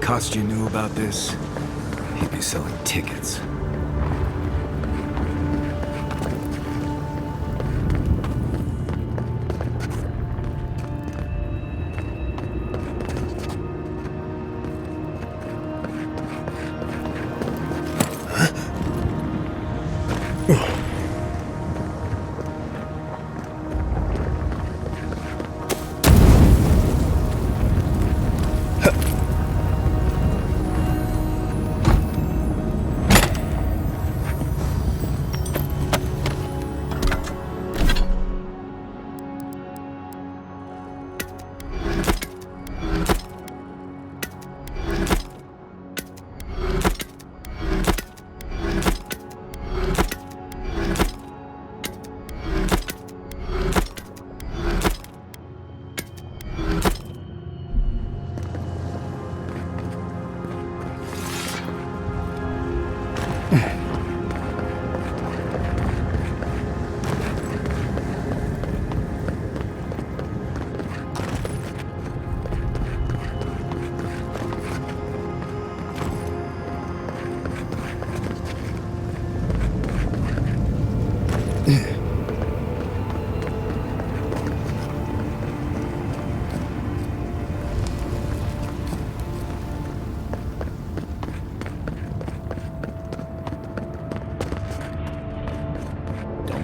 Costa knew about this, he'd be selling tickets.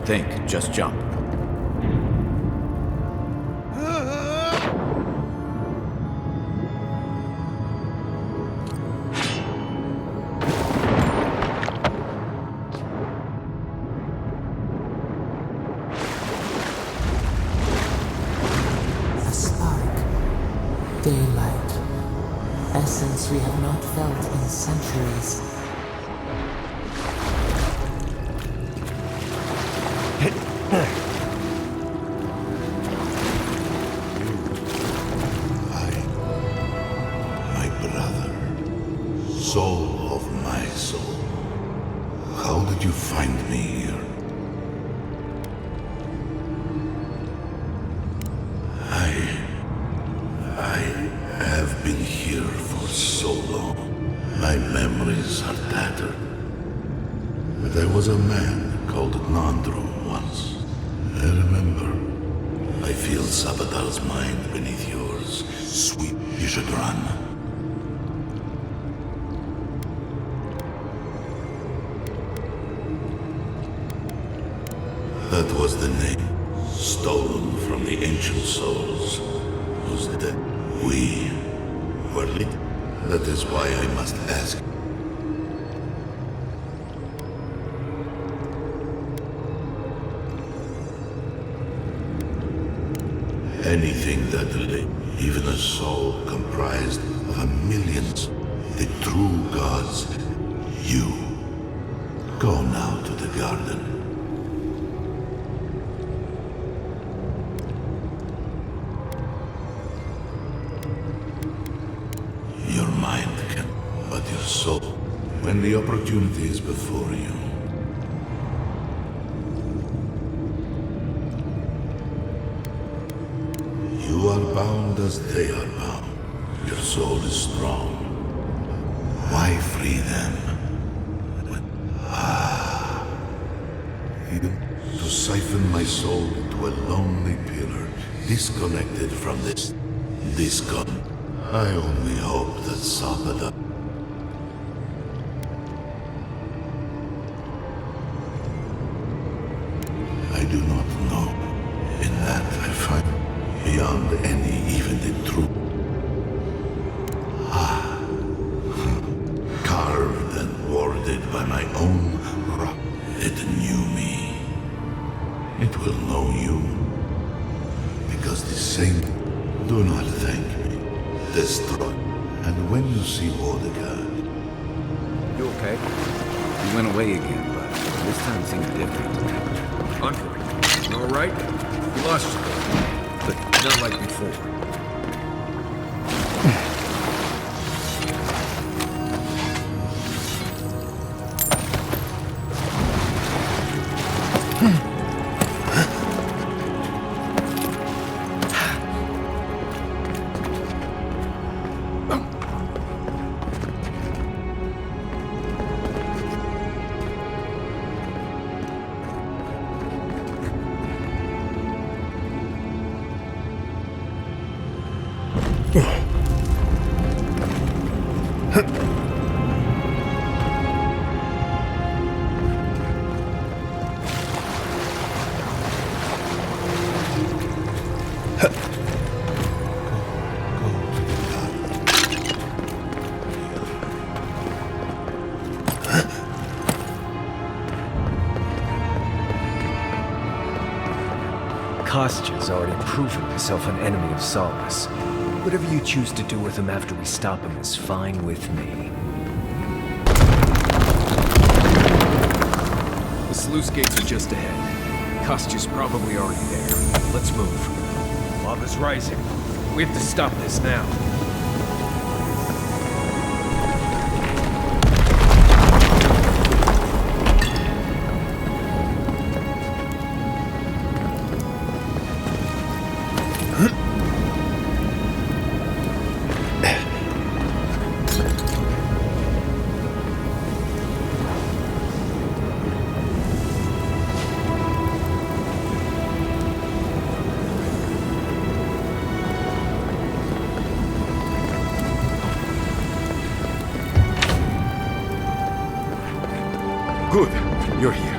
Think, just jump. A spark, daylight, essence we have not felt in centuries. Soul of my soul. How did you find me here? I have been here for so long. My memories are tattered. But I was a man called Nandru once. I remember. I feel Sabadal's mind beneath yours. Sweet, you should run. That was the name, stolen from the ancient souls, whose dead we were lit. That is why I must ask. Anything that lived, even a soul comprised of a millions, the true gods, you. Go now to the garden. Your mind can, but your soul, when the opportunity is before you. You are bound as they are bound. Your soul is strong. Why free them? To siphon my soul into a lonely pillar, disconnected from this gun. I only hope that Sabada... I do not know. In that I find beyond any, even the truth. Carved and warded by my own rock. It knew me. It will know you. Because the same do not thank me. Destroy. And when you see Vladika... You okay? You went away again, but this time seemed different. Hunter, you alright? You lost you, but not like before. Kostya's already proven himself an enemy of Solace. Whatever you choose to do with him after we stop him is fine with me. The sluice gates are just ahead. Kostya's probably already there. Let's move. Lava's rising. We have to stop this now. Good, you're here.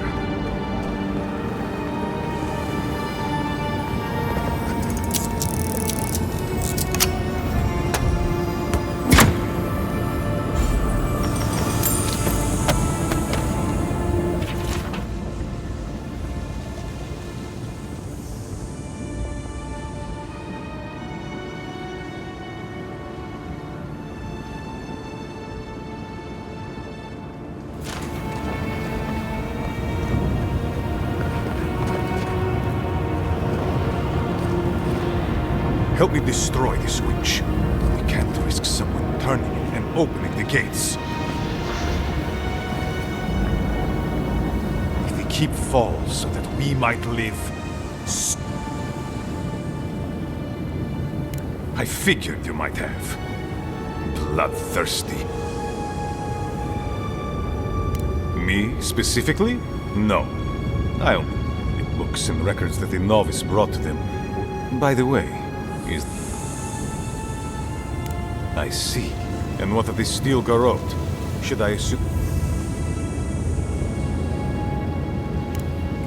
Help me destroy this witch. We can't risk someone turning it and opening the gates. If the keep falls so that we might live... I figured you might have. Bloodthirsty. Me, specifically? No. I only read books and records that the novice brought to them. By the way, I see. And what of this steel garrote? Should I assume...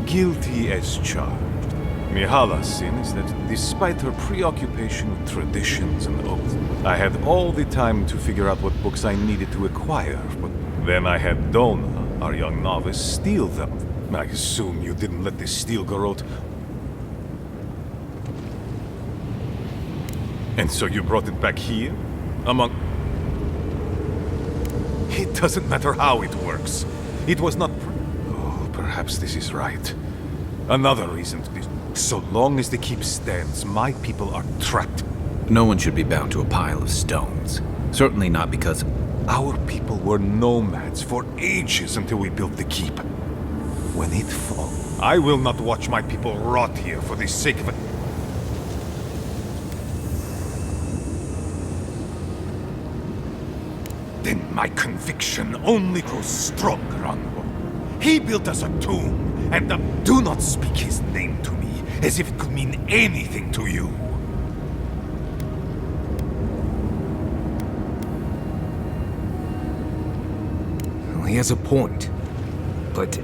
Guilty as charged. Mihala's sin is that despite her preoccupation with traditions and oaths, I had all the time to figure out what books I needed to acquire, but then I had Dona, our young novice, steal them. I assume you didn't let this steel garrote... And so you brought it back here? Among... It doesn't matter how it works. It was not... Oh, perhaps this is right. Another reason to this. So long as the keep stands, my people are trapped. No one should be bound to a pile of stones. Certainly not because... Our people were nomads for ages until we built the keep. When it falls, I will not watch my people rot here for the sake of it. Then my conviction only grows stronger on him. He built us a tomb, and do not speak his name to me as if it could mean anything to you. Well, he has a point, but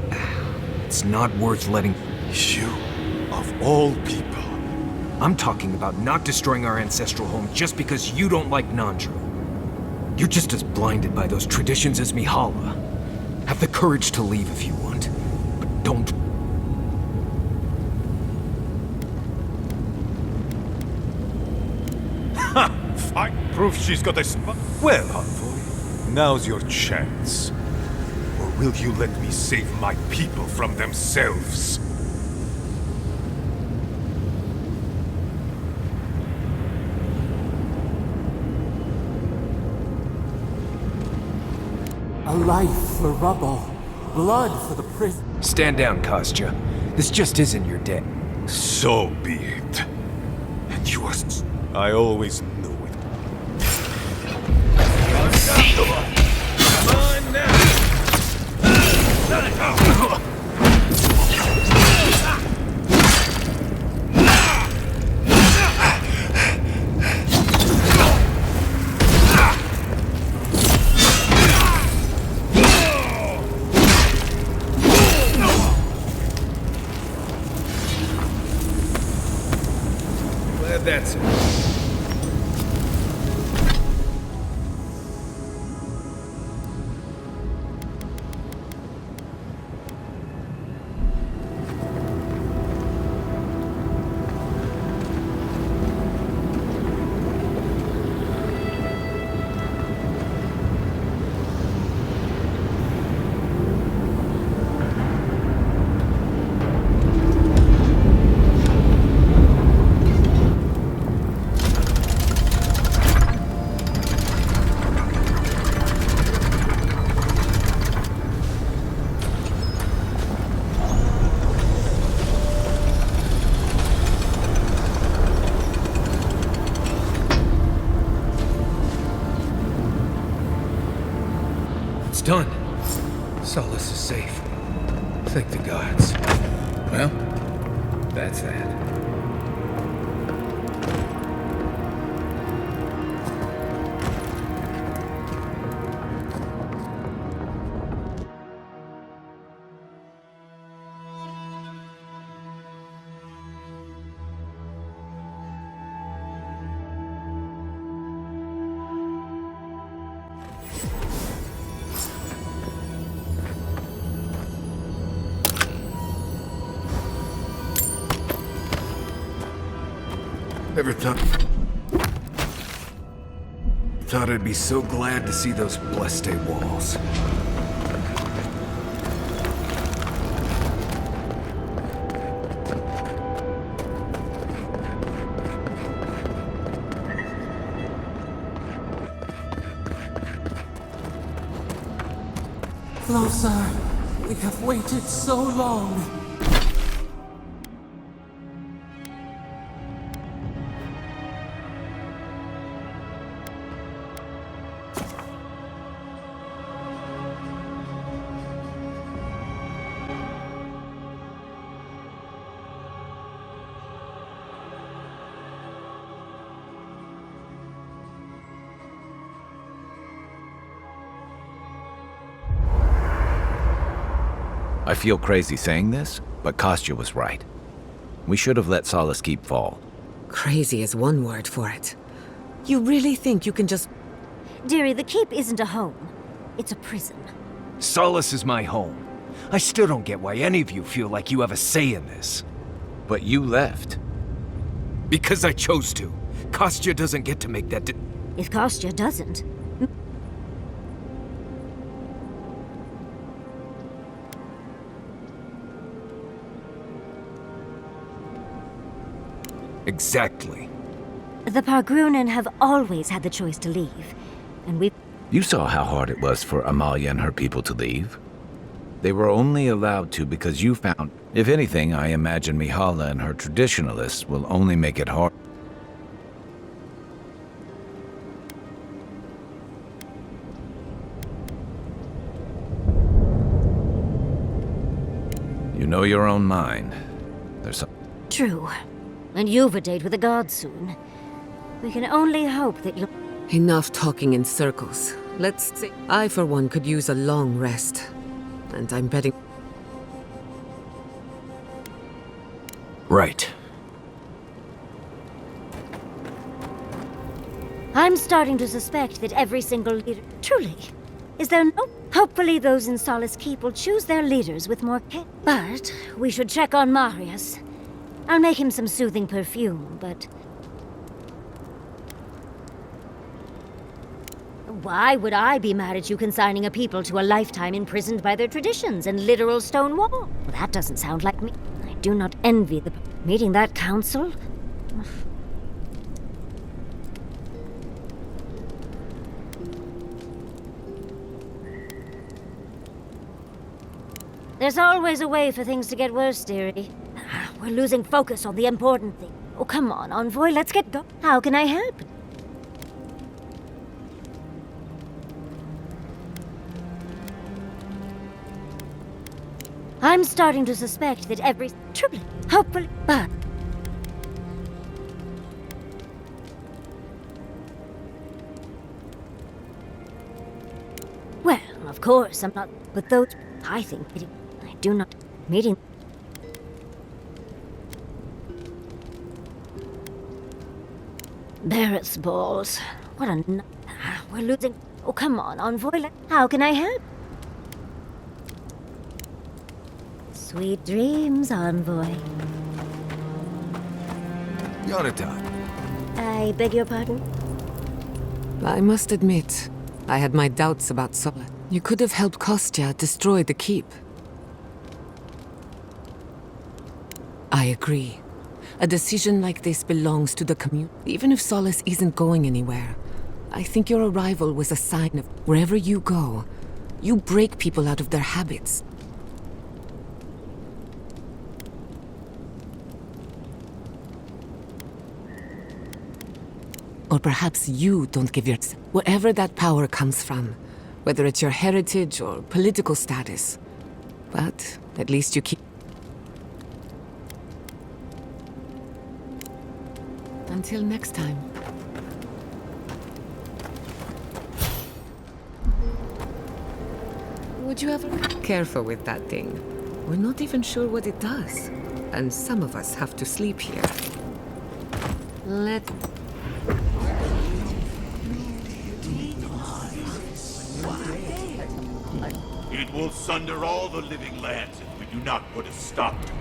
it's not worth letting... You, of all people. I'm talking about not destroying our ancestral home just because you don't like Nandru. You're just as blinded by those traditions as Mihala. Have the courage to leave if you want, but don't... Ha! Fine. Proof she's got a spot. Well, Envoy, now's your chance. Or will you let me save my people from themselves? A life for rubble, blood for the prison. Stand down, Kostya. This just isn't your day. So be it. And you are... I always knew it. Come on now! That's it. done. Solace is safe. Thank the gods. Well, that's that. Never thought I'd be so glad to see those blessed walls. Closer. We have waited so long. I feel crazy saying this, but Kostya was right. We should have let Solace Keep fall. Crazy is one word for it. You really think you can just... Dearie, the keep isn't a home. It's a prison. Solace is my home. I still don't get why any of you feel like you have a say in this. But you left. Because I chose to. Kostya doesn't get to make that If Kostya doesn't, Exactly. the Pargrunen have always had the choice to leave. And we... You saw how hard it was for Amalia and her people to leave. They were only allowed to because you found... If anything, I imagine Mihala and her traditionalists will only make it hard. You know your own mind. There's some... True. And you've a date with the gods soon. We can only hope that you'll... Enough talking in circles. Let's see. I, for one, could use a long rest. And I'm betting... Right. I'm starting to suspect that every single leader... Truly. Is there no... Hopefully those in Solace Keep will choose their leaders with more care. But we should check on Marius. I'll make him some soothing perfume, but... Why would I be mad at you consigning a people to a lifetime imprisoned by their traditions and literal stone wall? Well, that doesn't sound like me. I do not envy the... Meeting that council? There's always a way for things to get worse, dearie. We're losing focus on the important thing. Oh, come on, Envoy, let's get going. How can I help? I'm starting to suspect that every... Truly, hopefully, but... Well, of course, I'm not... But those... I think... I do not... Meeting... Barrett's balls. What a... We're losing... Oh, come on, Envoy. How can I help? Sweet dreams, Envoy. Yonatan. I beg your pardon? I must admit, I had my doubts about Solace. You could have helped Kostya destroy the keep. I agree. A decision like this belongs to the community. Even if Solace isn't going anywhere, I think your arrival was a sign of wherever you go, you break people out of their habits. Or perhaps you don't give your... Wherever that power comes from, whether it's your heritage or political status. But at least you keep... Until next time. Would you ever... Careful with that thing. We're not even sure what it does. And some of us have to sleep here. It will sunder all the living lands if we do not put a stop to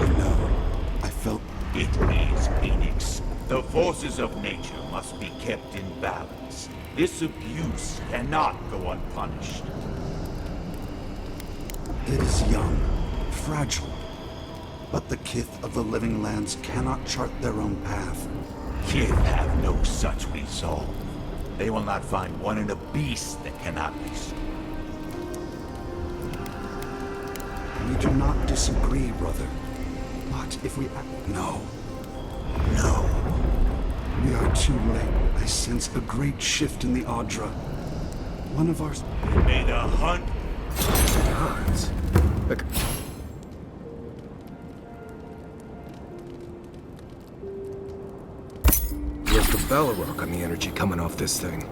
it. No, I felt... It is Phoenix. The forces of nature must be kept in balance. This abuse cannot go unpunished. It is young, fragile. But the kith of the living lands cannot chart their own path. Kith have no such resolve. They will not find one in a beast that cannot be stopped. We do not disagree, brother. But if we act... No. No. We are too late. I sense a great shift in the Audra. One of our... May the hunt... Gods. Look. Where's the Balrog on the energy coming off this thing?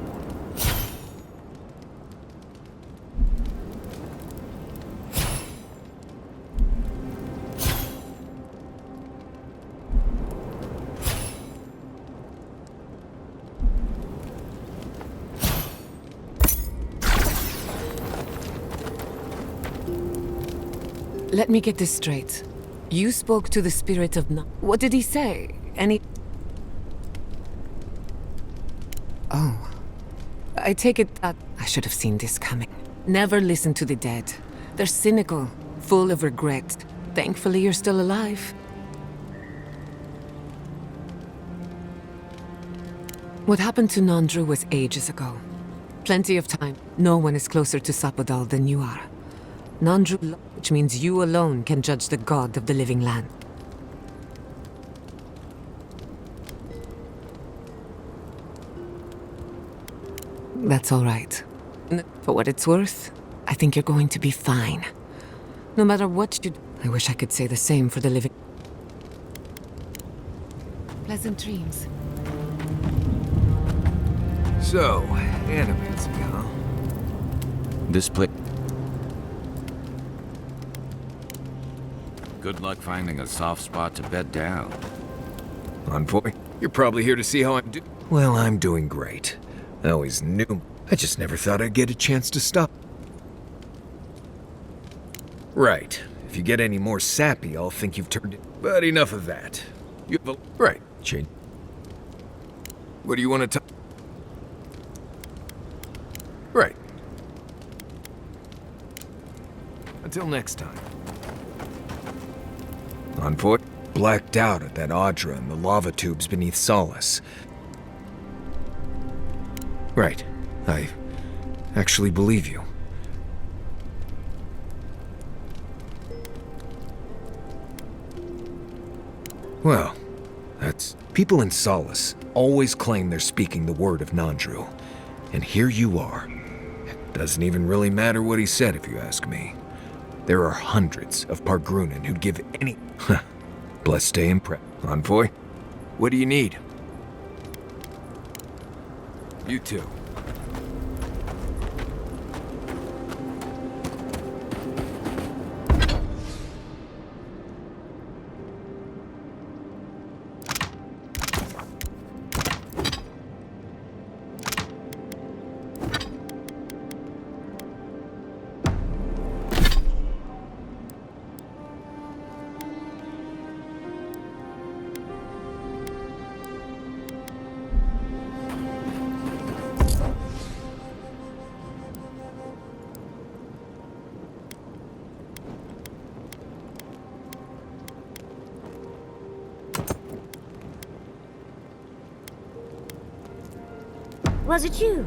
Let me get this straight. You spoke to the spirit of What did he say? Oh. I take it that... I should have seen this coming. Never listen to the dead. They're cynical, full of regret. Thankfully, you're still alive. What happened to Nandru was ages ago. Plenty of time. No one is closer to Sapadal than you are. Nandru, which means you alone can judge the god of the living land. That's all right. For what it's worth, I think you're going to be fine. No matter what you do, I wish I could say the same for the living. Pleasant dreams. So, animating, huh? This place... Good luck finding a soft spot to bed down. Envoy, you're probably here to see how I'm doing. Well, I'm doing great. I always knew. I just never thought I'd get a chance to stop. Right. If you get any more sappy, I'll think you've turned it. But enough of that. You have a... Right, Shane. What do you want to talk? Right. Until next time. Envoy, blacked out at that Audra and the lava tubes beneath Solace. Right. I actually believe you. Well, that's... People in Solace always claim they're speaking the word of Nandru. And here you are. It doesn't even really matter what he said, if you ask me. There are hundreds of Pargrunen who'd give any... Blessed stay impressed. Envoy, what do you need? You too. Was it you?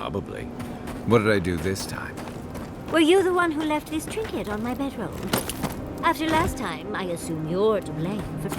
Probably. What did I do this time? Were you the one who left this trinket on my bedroll? After last time, I assume you're to blame for...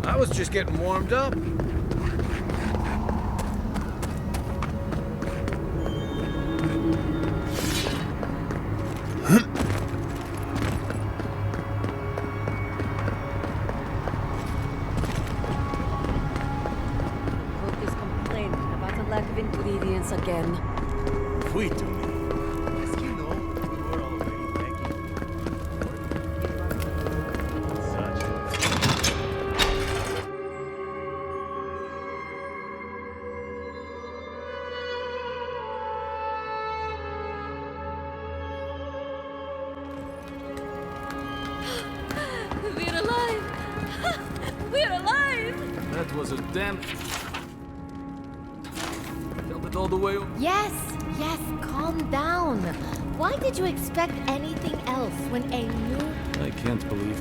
I was just getting warmed up. Cook is complaining about a lack of ingredients again. Wait a minute. Yes, you know, we were already begging. We're alive! We're alive! That was a damn... Felt it all the way... Yes, yes, calm down. Why did you expect anything else when a new... I can't believe...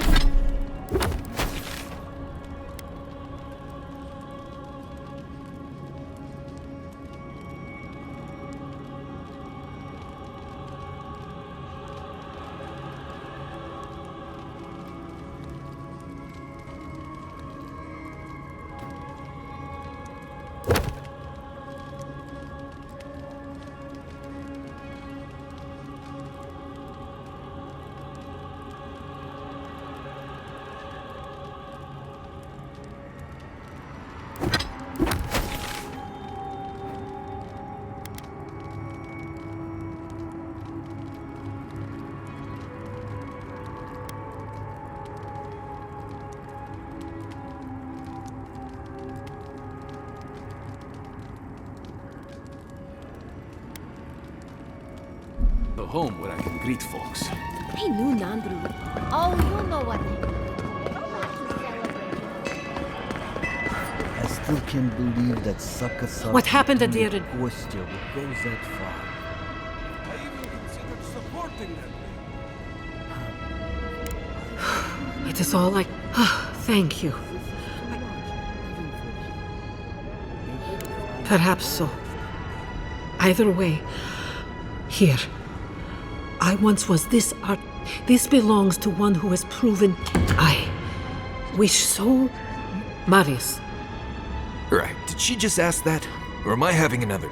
A home where I can greet folks. Hey, new Nandru. Oh, you know what I still can't believe that sucker. What happened at the end? Costa would go that far. I even considered supporting them. It is all like... Thank you. Perhaps so. Either way, here. I once was this art. This belongs to one who has proven I wish so. Marius. Right, did she just ask that? Or am I having another?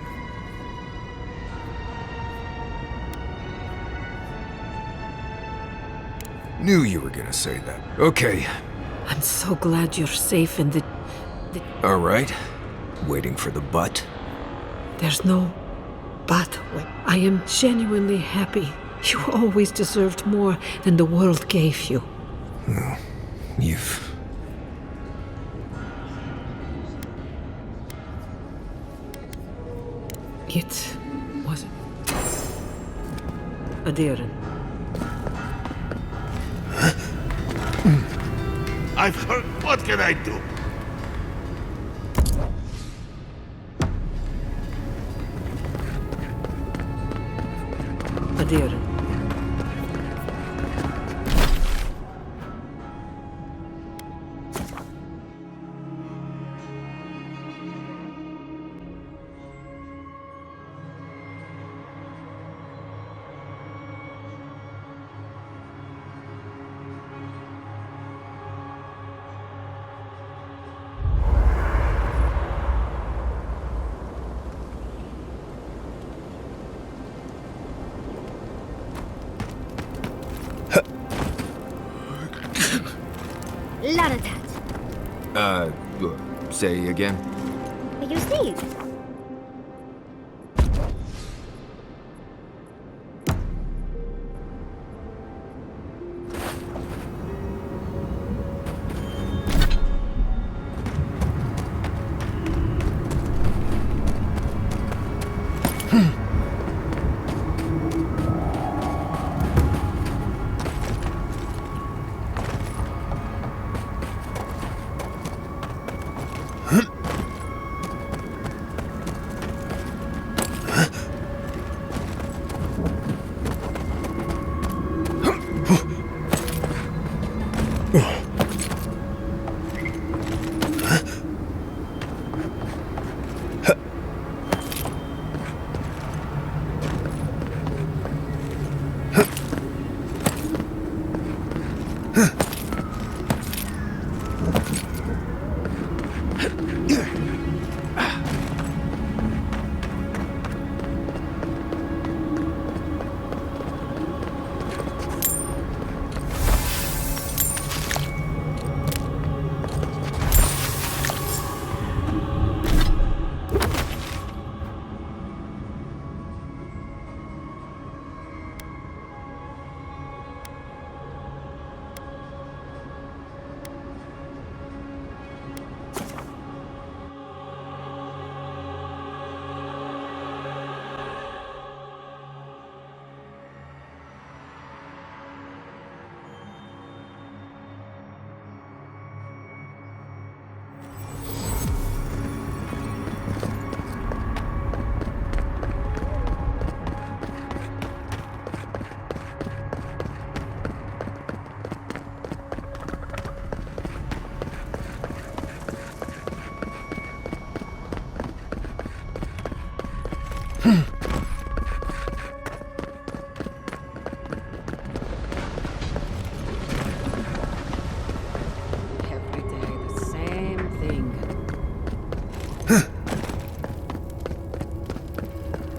Knew you were gonna say that. Okay. I'm so glad you're safe in the... Alright. Waiting for the but. There's no but. I am genuinely happy. You always deserved more than the world gave you. You've It wasn't. Aderen. I've heard. What can I do? Aderen. Say again? You sneeze.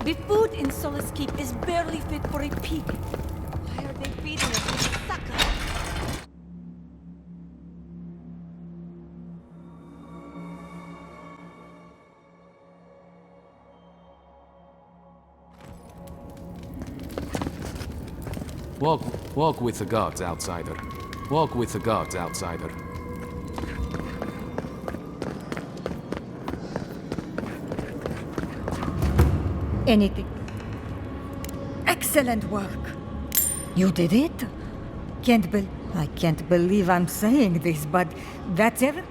The food in Solace Keep is barely fit for a pig. Why are they feeding us with sucker? Walk with the gods, outsider. Walk with the gods, outsider. Anything. Excellent work. You did it? I can't believe I'm saying this, but that's ever.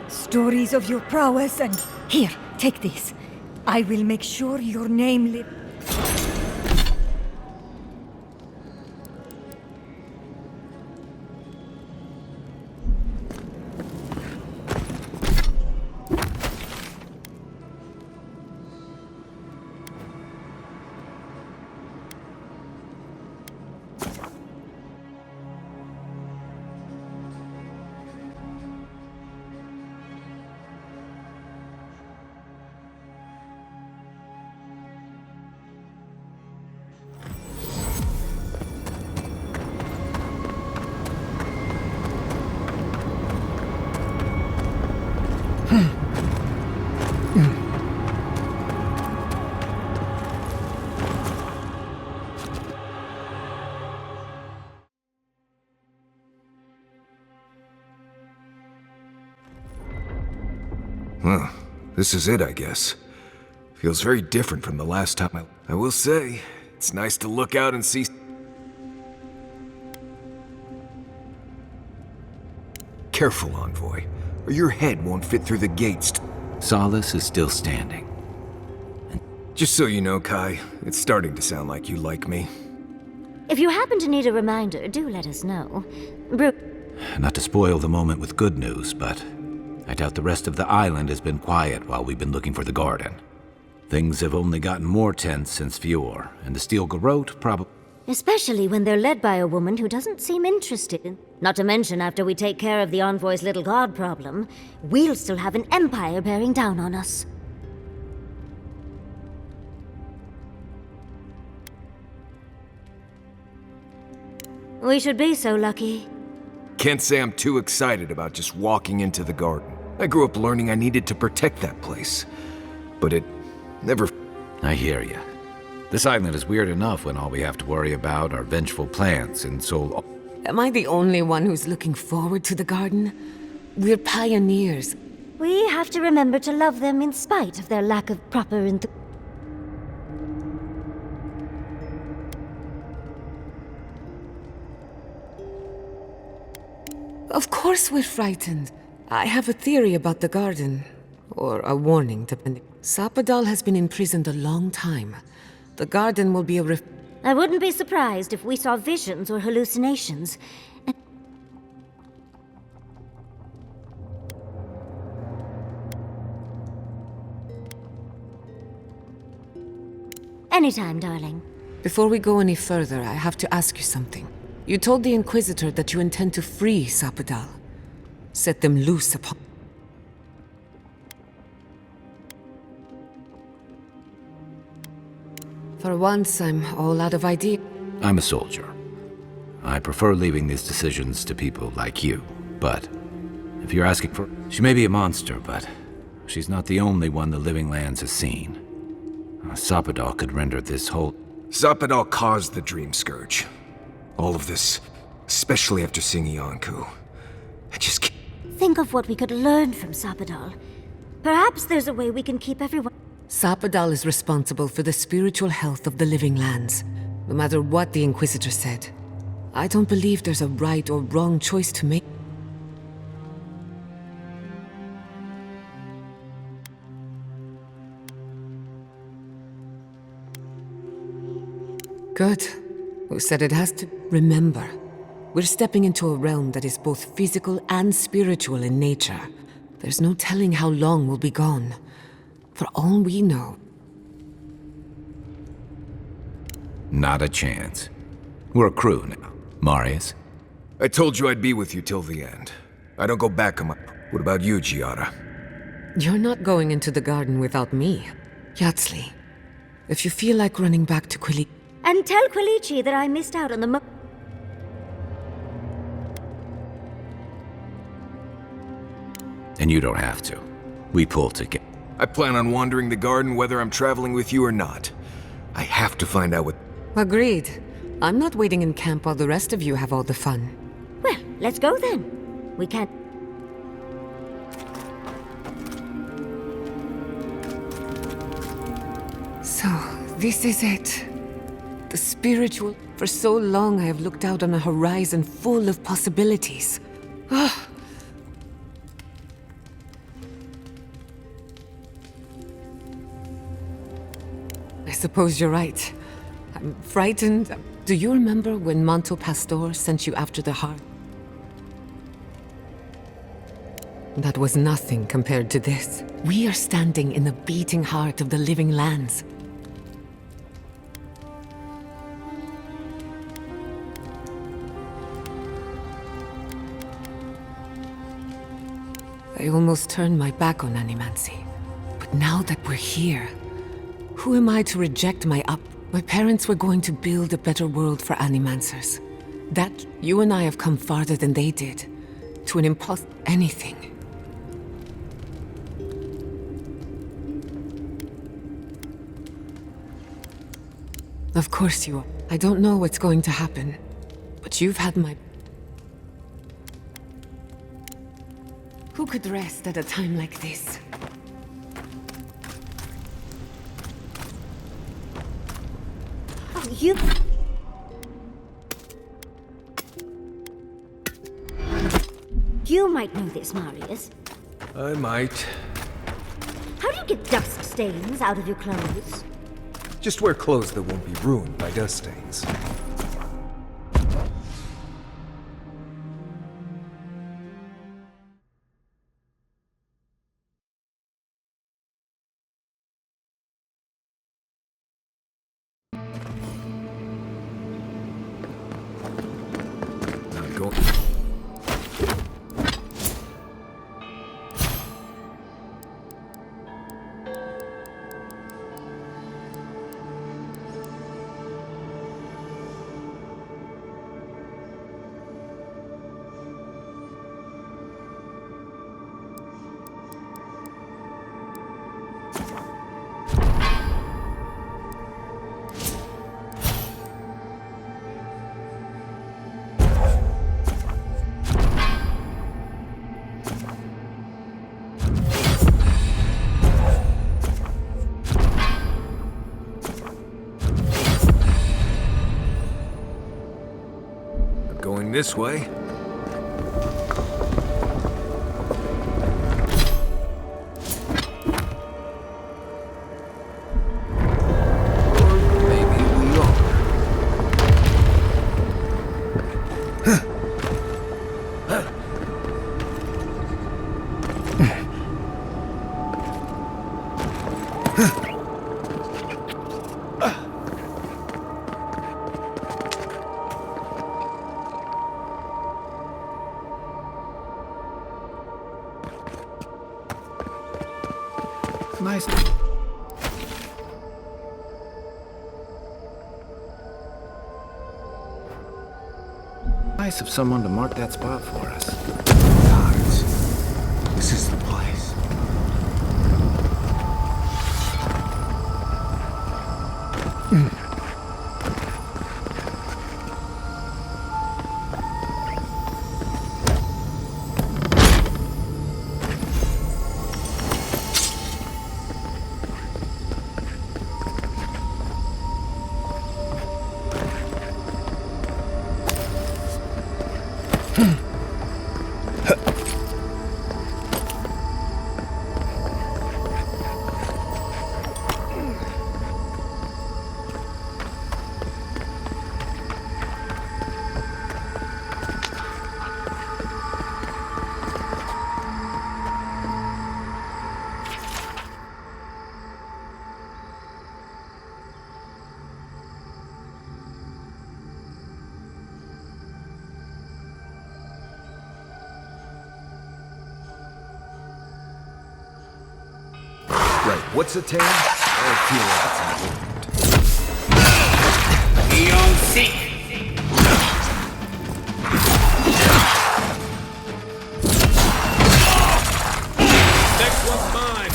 Stories of your prowess and here, take this. I will make sure your name lives. This is it, I guess. Feels very different from the last time I will say, it's nice to look out and see... Careful, Envoy, or your head won't fit through the gates. Solace is still standing. Just so you know, Kai, it's starting to sound like you like me. If you happen to need a reminder, do let us know. Not to spoil the moment with good news, but I doubt the rest of the island has been quiet while we've been looking for the garden. Things have only gotten more tense since Fior, and the Steel Garrote probably... Especially when they're led by a woman who doesn't seem interested. Not to mention, after we take care of the Envoy's little god problem, we'll still have an empire bearing down on us. We should be so lucky. Can't say I'm too excited about just walking into the garden. I grew up learning I needed to protect that place. But it never... I hear you. This island is weird enough when all we have to worry about are vengeful plants and so... Am I the only one who's looking forward to the garden? We're pioneers. We have to remember to love them in spite of their lack of proper enthusiasm. Of course we're frightened. I have a theory about the garden. Or a warning, depending. Sapadal has been imprisoned a long time. The garden will be a I wouldn't be surprised if we saw visions or hallucinations. Anytime, darling. Before we go any further, I have to ask you something. You told the Inquisitor that you intend to free Sapadal. Set them loose upon... For once, I'm all out of idea. I'm a soldier. I prefer leaving these decisions to people like you, but if you're asking for... She may be a monster, but she's not the only one the Living Lands has seen. Sapadal could render this whole... Sapadal caused the Dream Scourge. All of this, especially after seeing Iancu. I just can't... Think of what we could learn from Sapadal. Perhaps there's a way we can keep everyone... Sapadal is responsible for the spiritual health of the Living Lands, no matter what the Inquisitor said. I don't believe there's a right or wrong choice to make. Good. Who said it has to? Remember, we're stepping into a realm that is both physical and spiritual in nature. There's no telling how long we'll be gone. For all we know. Not a chance. We're a crew now. Marius? I told you I'd be with you till the end. I don't go back on my... What about you, Giada? You're not going into the garden without me. Yatsli, if you feel like running back to Quili... And tell Quilici that I missed out on the And you don't have to. We pull together. I plan on wandering the garden whether I'm traveling with you or not. I have to find out what... Agreed. I'm not waiting in camp while the rest of you have all the fun. Well, let's go then. We can't... So, this is it. The spiritual... For so long I have looked out on a horizon full of possibilities. Ah. I suppose you're right. I'm frightened. Do you remember when Manto Pastor sent you after the heart? That was nothing compared to this. We are standing in the beating heart of the Living Lands. I almost turned my back on animancy. But now that we're here, who am I to reject my up? My parents were going to build a better world for animancers. That you and I have come farther than they did. To an anything. Of course you are. I don't know what's going to happen, but you've had my... Who could rest at a time like this? you... You might know this, Marius. I might. How do you get dust stains out of your clothes? Just wear clothes that won't be ruined by dust stains. Not going... Going this way. Maybe we are. Nice. Nice of someone to mark that spot for us. Guards. This is the place. Right, what's a tale? I feel like it's important. We don't seek. Next one's mine.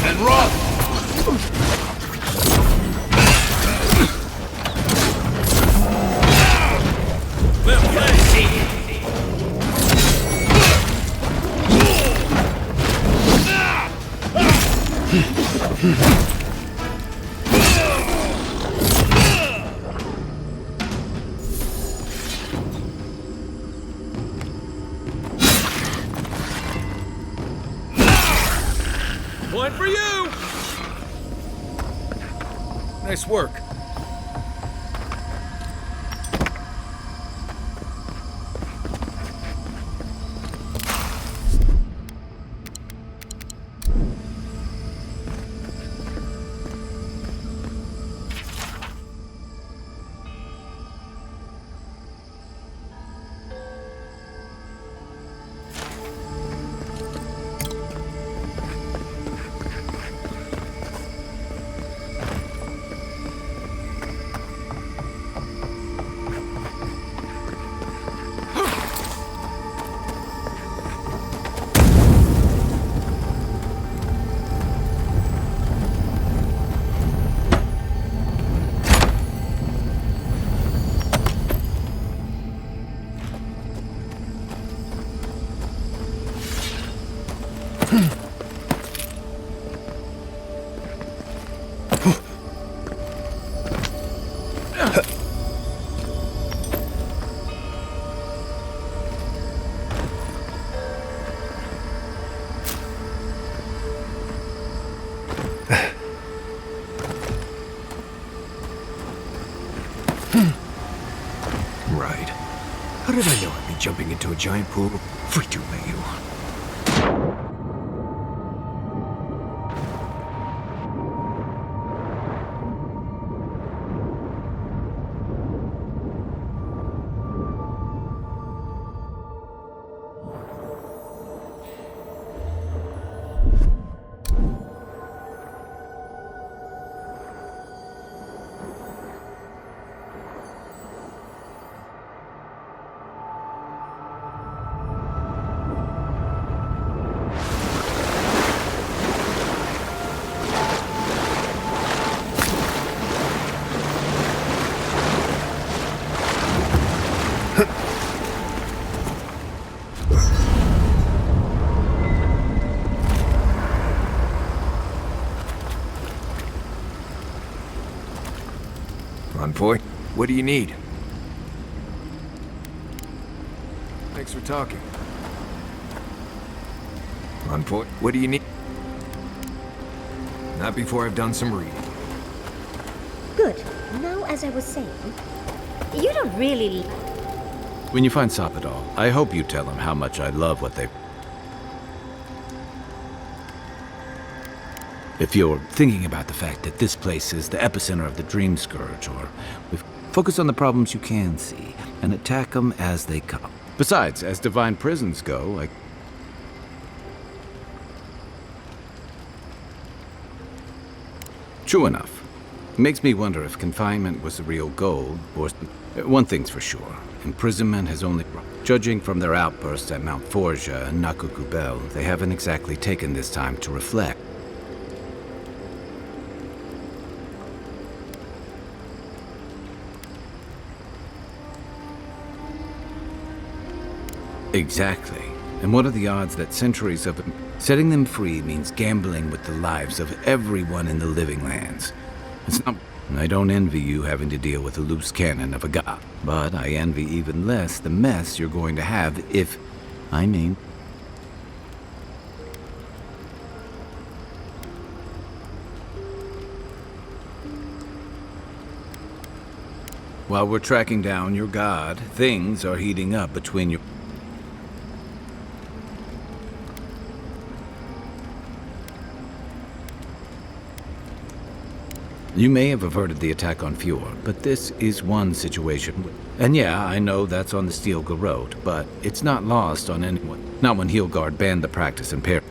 And run! Well played! One for you! Nice work. Right. How did I know I'd be jumping into a giant pool? Free to obey you. Boy, what do you need? Thanks for talking. On point. What do you need? Not before I've done some reading. Good. Now, as I was saying, you don't really... When you find Sappadal, I hope you tell him how much I love what they... If you're thinking about the fact that this place is the epicenter of the Dream Scourge, or focus on the problems you can see, and attack them as they come. Besides, as divine prisons go, True enough. It makes me wonder if confinement was the real goal, or... One thing's for sure. Imprisonment has only... Judging from their outbursts at Mount Forja and Nakukubel, they haven't exactly taken this time to reflect. Exactly. And what are the odds that centuries of... Setting them free means gambling with the lives of everyone in the living lands. It's not... I don't envy you having to deal with a loose cannon of a god, but I envy even less the mess you're going to have if... While we're tracking down your god, things are heating up between your... You may have averted the attack on Fjord, but this is one situation. And yeah, I know that's on the Steel Garrote, but it's not lost on anyone. Not when Heelgard banned the practice in Paris.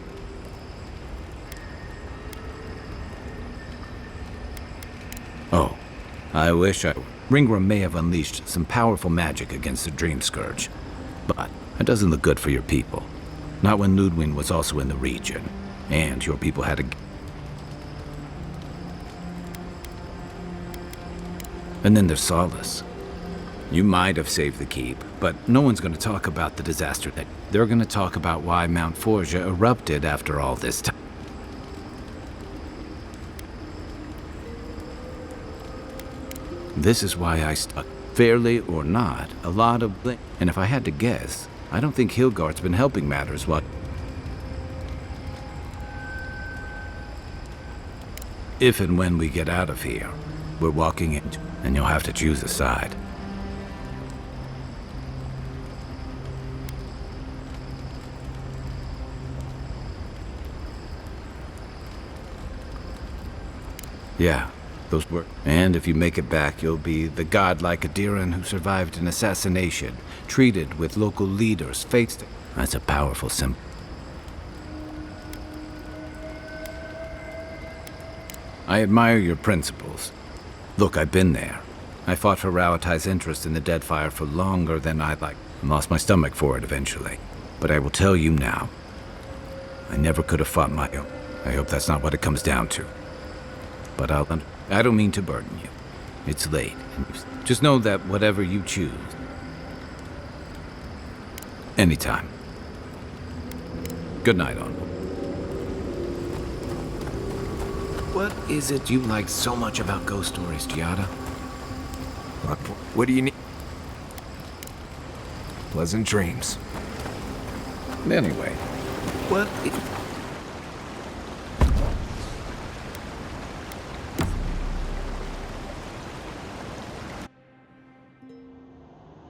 Oh, I wish I... Ringram may have unleashed some powerful magic against the Dream Scourge, but that doesn't look good for your people. Not when Ludwig was also in the region, and your people had a... And then there's Solace. You might have saved the keep, but no one's going to talk about the disaster. They're going to talk about why Mount Forja erupted after all this time. This is why I stuck, fairly or not, a lot of... And if I had to guess, I don't think Heelgard's been helping matters what... If and when we get out of here, we're walking into... And you'll have to choose a side. Yeah, those were... And if you make it back, you'll be the godlike Adiran who survived an assassination, treated with local leaders, faced... That's a powerful symbol. I admire your principles. Look, I've been there. I fought for Rauatai's interest in the Deadfire for longer than I'd like. I lost my stomach for it eventually. But I will tell you now, I never could have fought my own. I hope that's not what it comes down to. But I don't mean to burden you. It's late. Just know that whatever you choose, anytime. Good night, Onward. What is it you like so much about ghost stories, Giada? What do you need? Pleasant dreams. Anyway, what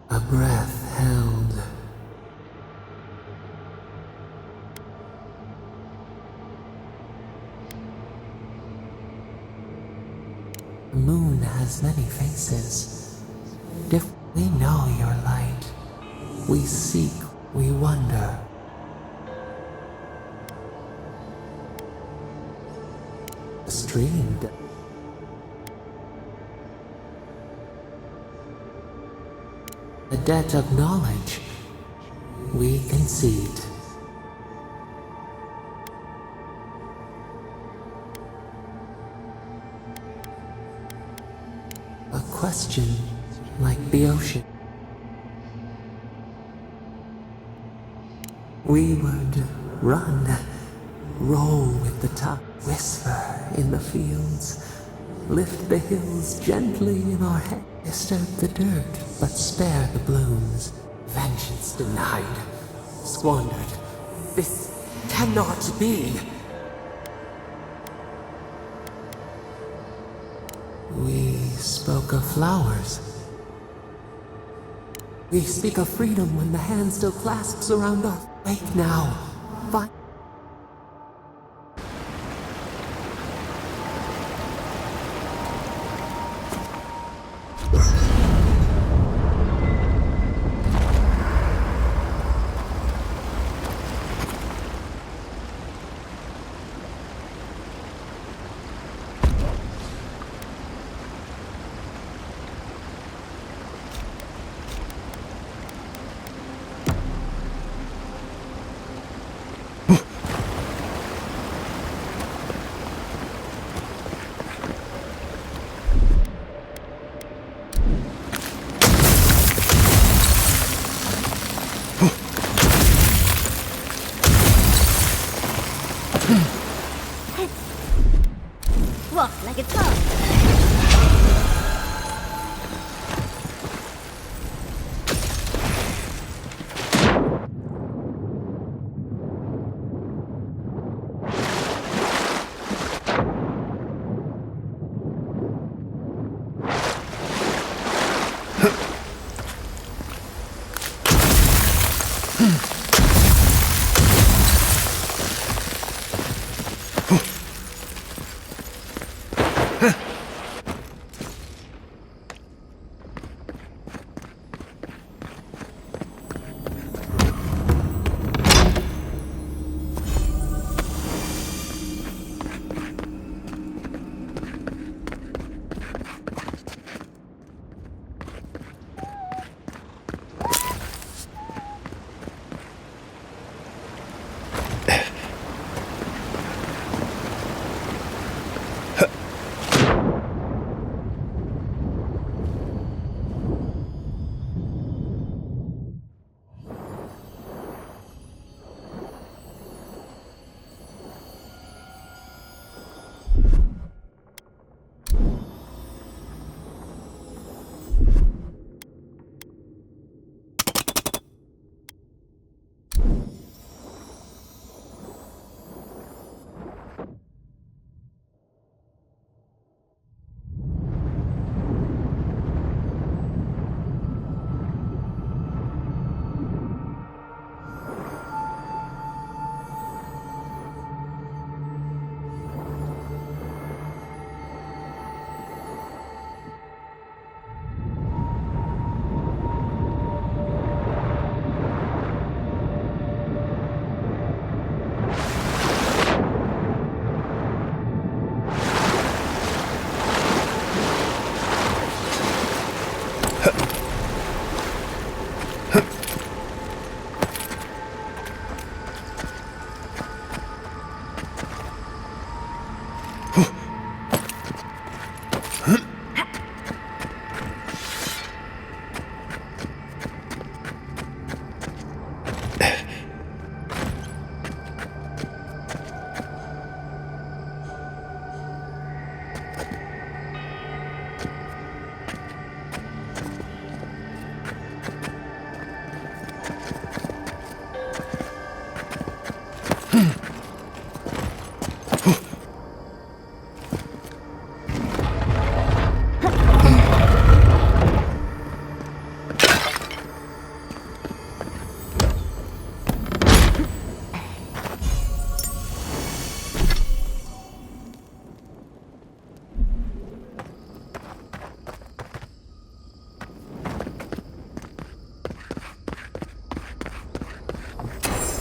A breath held. The moon has many faces. We know your light. We seek, we wonder. Streamed. A debt of knowledge. We concede. A question like the ocean. We would run, roll with the tide, whisper in the fields, lift the hills gently in our head, disturb the dirt, but spare the blooms. Vengeance denied, squandered. This cannot be. We spoke of flowers. We speak of freedom when the hand still clasps around us. Wake now. Find Walk like it's home.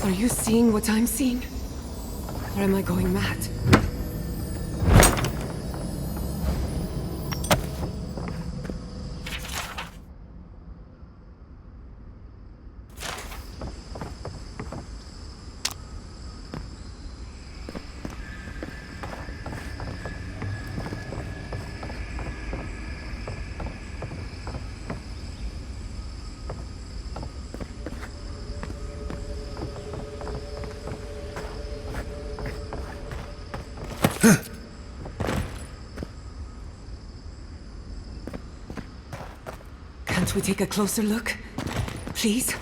Are you seeing what I'm seeing? Or am I going mad? Can't we take a closer look? Please?